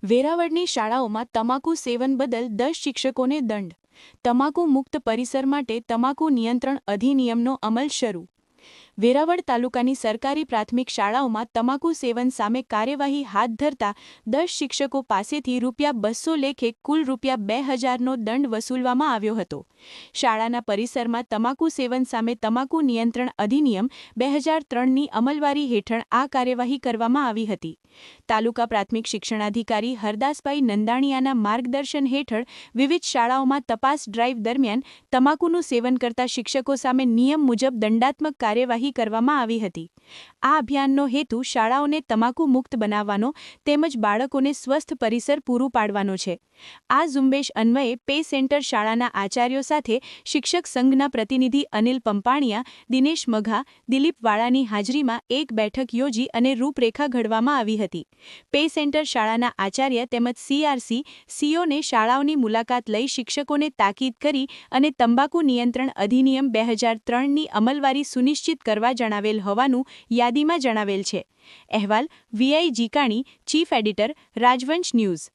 વેરાવળની શાળાઓમાં તમાકુ સેવન બદલ 10 શિક્ષકોને દંડ. તમાકુ મુક્ત પરિસર માટે તમાકુ નિયંત્રણ અધિનિયમનો અમલ શરૂ. વેરાવળ તાલુકાની સરકારી પ્રાથમિક શાળાઓમાં તમાકુ સેવન સામે કાર્યવાહી હાથ ધરતા 10 શિક્ષકો પાસેથી ₹200 લેખે કુલ ₹2000નો દંડ વસૂલવામાં આવ્યો હતો. શાળાના પરિસરમાં તમાકુ સેવન સામે તમાકુ નિયંત્રણ અધિનિયમ 2003ની અમલવારી હેઠળ આ કાર્યવાહી કરવામાં આવી હતી. તાલુકા પ્રાથમિક શિક્ષણાધિકારી હરદાસભાઈ નંદાણીયાના માર્ગદર્શન હેઠળ વિવિધ શાળાઓમાં તપાસ ડ્રાઇવ દરમિયાન તમાકુનું સેવન કરતા શિક્ષકો સામે નિયમ મુજબ દંડાત્મક કાર્યવાહી કરવામાં આવી હતી. આ અભિયાનનો હેતુ શાળાઓને તમાકુ મુક્ત બનાવવાનો તેમજ બાળકોને સ્વસ્થ પરિસર પૂરું પાડવાનો છે. આ ઝુંબેશ અન્વયે પે સેન્ટર શાળાના આચાર્યો સાથે શિક્ષક સંઘના પ્રતિનિધિ અનિલ પંપાણિયા, દિનેશ મઘા, દિલીપ વાળાની હાજરીમાં એક બેઠક યોજી અને રૂપરેખા ઘડવામાં આવી હતી. પે સેન્ટર શાળાના આચાર્ય તેમજ CRC, COને શાળાઓની મુલાકાત લઈ શિક્ષકોને તાકીદ કરી અને તંબાકુ નિયંત્રણ અધિનિયમ 2003ની અમલવારી સુનિશ્ચિત કરવા જણાવેલ હોવાનું યાદીમાં જણાવેલ છે. અહેવાલ VI જીકાણી, ચીફ એડિટર, રાજવંશ ન્યૂઝ.